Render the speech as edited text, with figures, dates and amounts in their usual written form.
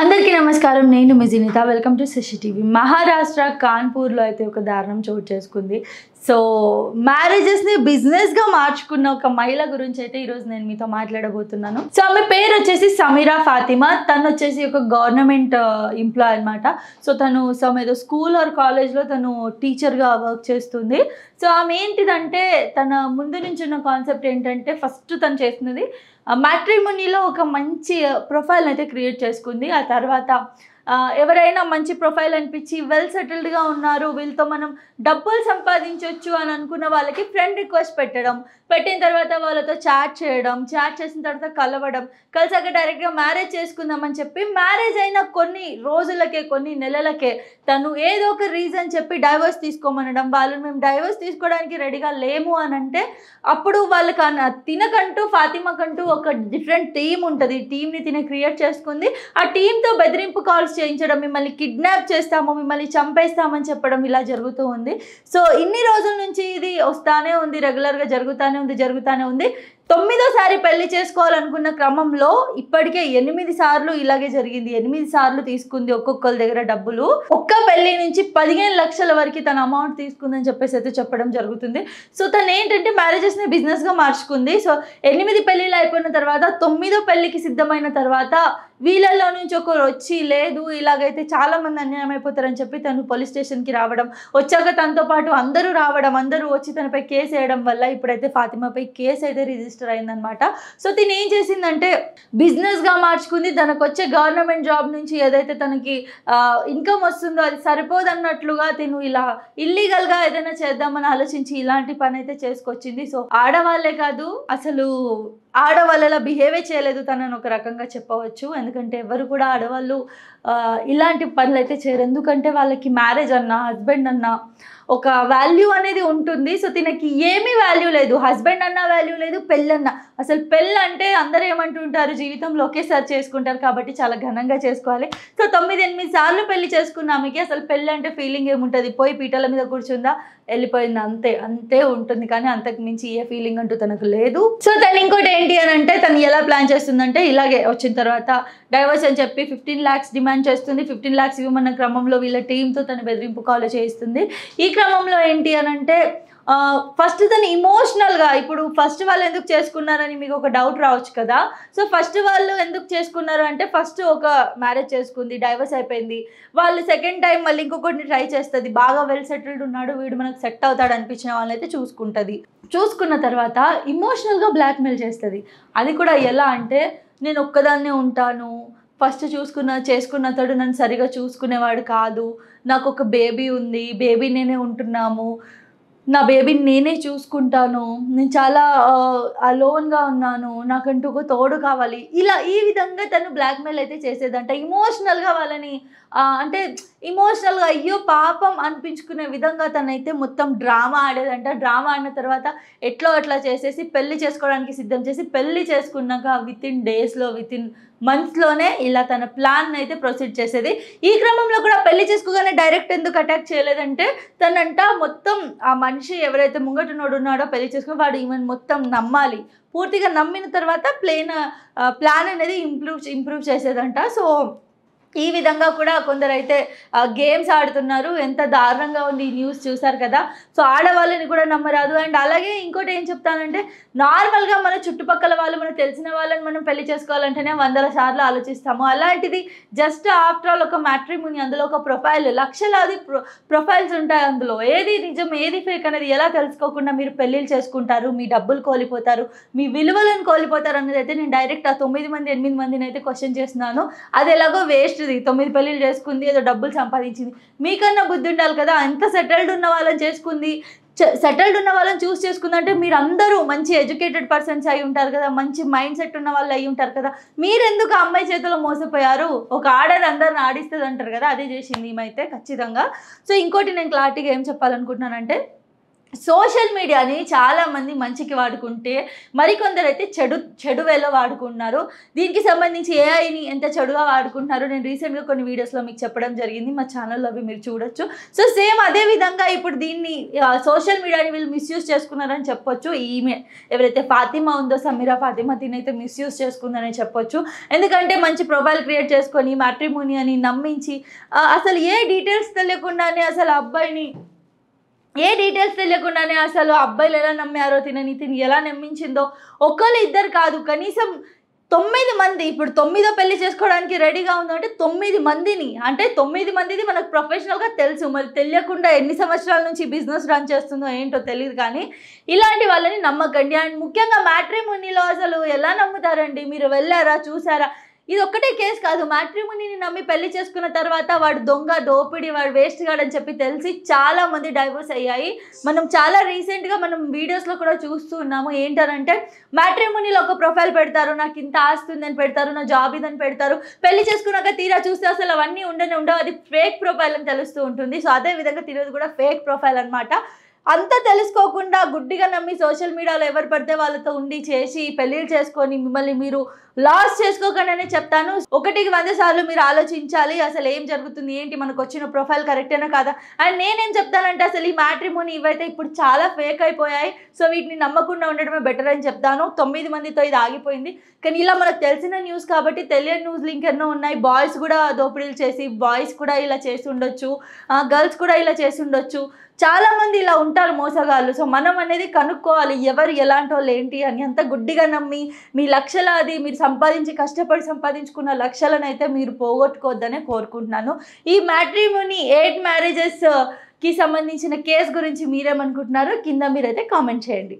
అందరికీ నమస్కారం. నేను మీ Jinitha. Welcome to Sashi TV. Maharashtra కాన్పూర్లో అయితే ఒక దారుణం చోటు చేసుకుంది. సో మ్యారేజెస్ని బిజినెస్గా మార్చుకున్న ఒక మహిళ గురించి అయితే ఈరోజు నేను మీతో మాట్లాడబోతున్నాను. సో ఆమె పేరు వచ్చేసి సమీరా ఫాతిమా. తను వచ్చేసి ఒక గవర్నమెంట్ ఎంప్లాయ్ అనమాట. సో తను ఏదో స్కూల్ ఆర్ కాలేజ్లో తను టీచర్గా వర్క్ చేస్తుంది. సో ఆమె ఏంటిదంటే తన ముందు నుంచి ఉన్న కాన్సెప్ట్ ఏంటంటే ఫస్ట్ తను చేస్తున్నది మ్యాట్రిమోనీలో ఒక మంచి ప్రొఫైల్ అయితే క్రియేట్ చేసుకుంది. ఆ తర్వాత ఎవరైనా మంచి ప్రొఫైల్ అనిపించి వెల్ సెటిల్డ్గా ఉన్నారు, వీళ్ళతో మనం డబ్బులు సంపాదించవచ్చు అని అనుకున్న వాళ్ళకి ఫ్రెండ్ రిక్వెస్ట్ పెట్టిన తర్వాత వాళ్ళతో చాట్ చేసిన తర్వాత కలిసాక డైరెక్ట్గా మ్యారేజ్ చేసుకుందామని చెప్పి మ్యారేజ్ అయిన కొన్ని రోజులకే కొన్ని నెలలకే తను ఏదో ఒక రీజన్ చెప్పి డైవర్స్ తీసుకోమనడం, వాళ్ళు మేము డైవర్స్ తీసుకోవడానికి రెడీగా లేము అని అంటే అప్పుడు వాళ్ళకి తినకంటూ ఫాతిమాకంటూ ఒక డిఫరెంట్ టీం ఉంటుంది. టీంని తిన క్రియేట్ చేసుకుంది. ఆ టీంతో బెదిరింపు కాల్స్ చేయించడం, మిమ్మల్ని కిడ్నాప్ చేస్తాము, మిమ్మల్ని చంపేస్తామని చెప్పడం ఇలా జరుగుతూ ఉంది. సో ఇన్ని రోజుల నుంచి ఇది వస్తానే ఉంది, రెగ్యులర్గా జరుగుతూనే ఉంది. 9వ పెళ్లి చేసుకోవాలనుకున్న క్రమంలో ఇప్పటికే 8 సార్లు ఇలాగే జరిగింది. 8 సార్లు తీసుకుంది ఒక్కొక్కరి దగ్గర డబ్బులు. ఒక్క పెళ్లి నుంచి 15 లక్షల వరకు తన అమౌంట్ తీసుకుందని చెప్పేసి అయితే చెప్పడం జరుగుతుంది. సో తను ఏంటంటే మ్యారేజెస్ని బిజినెస్గా మార్చుకుంది. సో 8 పెళ్ళిళ్ళు అయిపోయిన తర్వాత 9వ పెళ్లికి సిద్ధమైన తర్వాత వీళ్ళల్లో నుంచి ఒకరు వచ్చి లేదు ఇలాగైతే చాలా మంది అన్యాయం అయిపోతారని చెప్పి తను పోలీస్ స్టేషన్కి రావడం, వచ్చాక తనతో పాటు అందరూ వచ్చి తనపై కేసు వేయడం వల్ల ఇప్పుడైతే ఫాతిమాపై కేసు అయితే రిజిస్టర్ అయిందనమాట. సో తిని ఏం చేసిందంటే బిజినెస్గా మార్చుకుంది. తనకు వచ్చే గవర్నమెంట్ జాబ్ నుంచి ఏదైతే తనకి ఇన్కమ్ వస్తుందో అది సరిపోదన్నట్లుగా తిను ఇలా ఇల్లీగల్గా ఏదైనా చేద్దామని ఆలోచించి ఇలాంటి పని అయితే చేసుకొచ్చింది. సో ఆడవాళ్ళే కాదు, అసలు ఆడవాళ్ళలా బిహేవే చేయలేదు తనని ఒక రకంగా చెప్పవచ్చు. ఎందుకంటే ఎవరు కూడా ఆడవాళ్ళు ఇలాంటి పనులు అయితే చేయరు. ఎందుకంటే వాళ్ళకి మ్యారేజ్ అన్నా హస్బెండ్ అన్నా ఒక వాల్యూ అనేది ఉంటుంది. సో తినకి ఏమీ వాల్యూ లేదు. హస్బెండ్ అన్నా వాల్యూ లేదు, పెళ్ళన్నా. అసలు పెళ్ళి అంటే అందరూ ఏమంటుంటారు, జీవితంలో ఒకేసారి చేసుకుంటారు కాబట్టి చాలా ఘనంగా చేసుకోవాలి. సో 9-8 సార్లు పెళ్లి చేసుకున్న ఆమెకి అసలు పెళ్ళి అంటే ఫీలింగ్ ఏముంటుంది, పోయి పీటల మీద కూర్చుందా వెళ్ళిపోయింది, అంతే ఉంటుంది. కానీ అంతకు మించి ఏ ఫీలింగ్ అంటూ తనకు లేదు. సో తను ఇంకోటి ఏంటి అని అంటే తను ఎలా ప్లాన్ చేస్తుందంటే ఇలాగే వచ్చిన తర్వాత డైవర్స్ అని చెప్పి 15 lakhs డిమాండ్ చేస్తుంది. 15 lakhs ఇవ్వమన్న క్రమంలో వీళ్ళ టీంతో తను బెదిరింపు కాల్ చేయిస్తుంది. ఈ క్రమంలో ఏంటి అని అంటే ఫస్ట్ తను ఇమోషనల్గా, ఇప్పుడు ఫస్ట్ వాళ్ళు ఎందుకు చేసుకున్నారని మీకు ఒక డౌట్ రావచ్చు కదా. సో ఫస్ట్ వాళ్ళు ఎందుకు చేసుకున్నారు అంటే ఫస్ట్ ఒక మ్యారేజ్ చేసుకుంది, డైవర్స్ అయిపోయింది. వాళ్ళు సెకండ్ టైం మళ్ళీ ఇంకొకటిని ట్రై చేస్తుంది. బాగా వెల్ సెటిల్డ్ ఉన్నాడు, వీడు మనకు సెట్ అవుతాడు అనిపించిన వాళ్ళైతే చూసుకున్న తర్వాత ఇమోషనల్గా బ్లాక్మెయిల్ చేస్తుంది. అది కూడా ఎలా అంటే నేను ఒక్కదాన్నే ఉంటాను, ఫస్ట్ చేసుకున్న అతడు నన్ను సరిగా చూసుకునేవాడు కాదు, నాకు ఒక బేబీ ఉంది, బేబీ నేనే ఉంటున్నాము, నా బేబీని నేనే చూసుకుంటాను, నేను చాలా అలోన్గా ఉన్నాను, నాకంటూ ఒక తోడు కావాలి, ఇలా ఈ విధంగా తను బ్లాక్మెయిల్ అయితే చేసేదంట. ఇమోషనల్గా వాళ్ళని అంటే ఇమోషనల్గా అయ్యో పాపం అనిపించుకునే విధంగా తనైతే మొత్తం డ్రామా ఆడేదంట. డ్రామా ఆడిన తర్వాత అట్లా చేసేసి పెళ్లి చేసుకోవడానికి సిద్ధం చేసి పెళ్లి చేసుకున్నాక వితిన్ మంత్స్లోనే ఇలా తన ప్లాన్ అయితే ప్రొసీడ్ చేసేది. ఈ క్రమంలో కూడా పెళ్లి చేసుకోగానే డైరెక్ట్ ఎందుకు అటాక్ చేయలేదంటే తనంట మొత్తం ఆ మనిషి ఎవరైతే ముంగటనోడు ఉన్నాడో పెళ్లి చేసుకుని వాడు ఈమెను మొత్తం నమ్మాలి, పూర్తిగా నమ్మిన తర్వాత ప్లాన్ అనేది ఇంప్రూవ్ చేసేదంట. సో ఈ విధంగా కూడా కొందరైతే గేమ్స్ ఆడుతున్నారు. ఎంత దారుణంగా ఉంది ఈ న్యూస్ చూసారు కదా. సో ఆడవాళ్ళని కూడా నమ్మరాదు. అండ్ అలాగే ఇంకోటి ఏం చెప్తానంటే నార్మల్గా మన చుట్టుపక్కల వాళ్ళు మనకు తెలిసిన వాళ్ళని మనం పెళ్లి చేసుకోవాలంటేనే 100 సార్లు ఆలోచిస్తాము. అలాంటిది జస్ట్ ఆఫ్టర్ ఆల్ ఒక మ్యాట్రిమోనీ, అందులో ఒక ప్రొఫైల్, లక్షలాది ప్రొఫైల్స్ ఉంటాయి. అందులో ఏది నిజం ఏది ఫేక్ అనేది ఎలా తెలుసుకోకుండా మీరు పెళ్ళిళ్ళు చేసుకుంటారు, మీ డబ్బులు కోల్పోతారు, మీ విలువలను కోల్పోతారు అనేది అయితే నేను డైరెక్ట్ ఆ 9 మంది 8 మందిని అయితే క్వశ్చన్ చేస్తున్నాను. అది ఎలాగో వేస్ట్. 9 పెళ్ళిళ్ళు చేసుకుంది, ఏదో డబ్బులు సంపాదించింది. మీకన్నా బుద్ధి ఉండాలి కదా. ఎంత సెటిల్డ్ ఉన్న వాళ్ళని చేసుకుంది, సెటిల్డ్ ఉన్న వాళ్ళని చూస్ చేసుకుందంటే మీరు అందరూ మంచి ఎడ్యుకేటెడ్ పర్సన్స్ అయి ఉంటారు కదా, మంచి మైండ్ సెట్ ఉన్న వాళ్ళు అయి ఉంటారు కదా. మీరెందుకు ఆ అమ్మాయి చేతిలో మోసపోయారు? ఒక ఆడది అందరిని ఆడిస్తుంది అంటారు కదా, అదే చేసింది ఈమెయితే ఖచ్చితంగా. సో ఇంకోటి నేను క్లారిటీగా ఏం చెప్పాలనుకుంటున్నానంటే సోషల్ మీడియాని చాలామంది మంచికి వాడుకుంటే మరికొందరైతే చెడు వేలో వాడుకుంటున్నారు. దీనికి సంబంధించి ఏఐని ఎంత చెడుగా వాడుకుంటున్నారో నేను రీసెంట్గా కొన్ని వీడియోస్లో మీకు చెప్పడం జరిగింది. మా ఛానల్లో అవి మీరు చూడొచ్చు. సో సేమ్ అదే విధంగా ఇప్పుడు దీన్ని సోషల్ మీడియాని వీళ్ళు మిస్యూజ్ చేసుకున్నారని చెప్పొచ్చు. ఈమె ఎవరైతే ఫాతిమా ఉందో సమీరా ఫాతిమా దీనైతే మిస్యూజ్ చేసుకుందని చెప్పొచ్చు. ఎందుకంటే మంచి ప్రొఫైల్ క్రియేట్ చేసుకొని మ్యాట్రిమోనీ అని నమ్మించి అసలు ఏ డీటెయిల్స్ తెలియకుండానే అసలు అసలు అబ్బాయిలు ఎలా నమ్మారో తిని ఎలా నమ్మించిందో ఒకళ్ళు ఇద్దరు కాదు, కనీసం 9 మంది. ఇప్పుడు 9వ పెళ్లి చేసుకోవడానికి రెడీగా ఉందంటే 9 మందిని, అంటే 9 మందిది మనకు ప్రొఫెషనల్గా తెలుసు. మరి తెలియకుండా ఎన్ని సంవత్సరాల నుంచి బిజినెస్ రన్ చేస్తుందో ఏంటో తెలియదు. కానీ ఇలాంటి వాళ్ళని నమ్మకండి. అండ్ ముఖ్యంగా మ్యాట్రిమోనీలో అసలు ఎలా నమ్ముతారండి? మీరు వెళ్ళారా, చూసారా? ఇది ఒక్కటే కేసు కాదు. మ్యాట్రిమోనీని నమ్మి పెళ్లి చేసుకున్న తర్వాత వాడు దొంగ, దోపిడి, వాడు వేస్ట్ గాడని చెప్పి తెలిసి చాలా మంది డైవోర్స్ అయ్యాయి. మనం చాలా రీసెంట్గా మనం వీడియోస్లో కూడా చూస్తూ ఉన్నాము. ఏంటంటే మ్యాట్రిమోనీలో ఒక ప్రొఫైల్ పెడతారు, నాకు ఇంత ఆస్తుందని పెడతారు, నా జాబ్ ఇదని పెడతారు. పెళ్లి చేసుకున్నాక తీరా చూస్తే అసలు అవన్నీ ఉండవు, అది ఫేక్ ప్రొఫైల్ అని తెలుస్తూ ఉంటుంది. సో అదే విధంగా తినేది కూడా ఫేక్ ప్రొఫైల్ అనమాట. అంతా తెలుసుకోకుండా గుడ్డిగా నమ్మి సోషల్ మీడియాలో ఎవరు పడితే వాళ్ళతో ఉండి చేసి పెళ్ళిళ్ళు చేసుకొని మిమ్మల్ని మీరు లాస్ చేసుకోకుండానే చెప్తాను. 1కి 100 సార్లు మీరు ఆలోచించాలి. అసలు ఏం జరుగుతుంది, ఏంటి, మనకు వచ్చిన ప్రొఫైల్ కరెక్టేనా కాదా. అండ్ నేనేం చెప్తానంటే అసలు ఈ మ్యాట్రిమోనీ ఇవైతే ఇప్పుడు చాలా ఫేక్ అయిపోయాయి. సో వీటిని నమ్మకుండా ఉండడమే బెటర్ అని చెప్తాను. 9 మందితో ఇది ఆగిపోయింది. కానీ ఇలా మనకు తెలిసిన న్యూస్ కాబట్టి తెలియని న్యూస్లు ఇంకెన్నో ఉన్నాయి. బాయ్స్ కూడా దోపిడీలు చేసి, బాయ్స్ కూడా ఇలా చేసి ఉండొచ్చు, గర్ల్స్ కూడా ఇలా చేసి ఉండొచ్చు. చాలామంది ఇలా ఉంటారు మోసగాళ్ళు. సో మనం అనేది కనుక్కోవాలి ఎవరు ఎలాంటి వాళ్ళు ఏంటి అని. అంత గుడ్డిగా నమ్మి మీ లక్షలాది మీరు కష్టపడి సంపాదించుకున్న లక్షలను అయితే మీరు పోగొట్టుకోవద్దనే కోరుకుంటున్నాను. ఈ మ్యాట్రిమోనీ 8 మ్యారేజెస్కి సంబంధించిన కేసు గురించి మీరేమనుకుంటున్నారో కింద మీరైతే కామెంట్ చేయండి.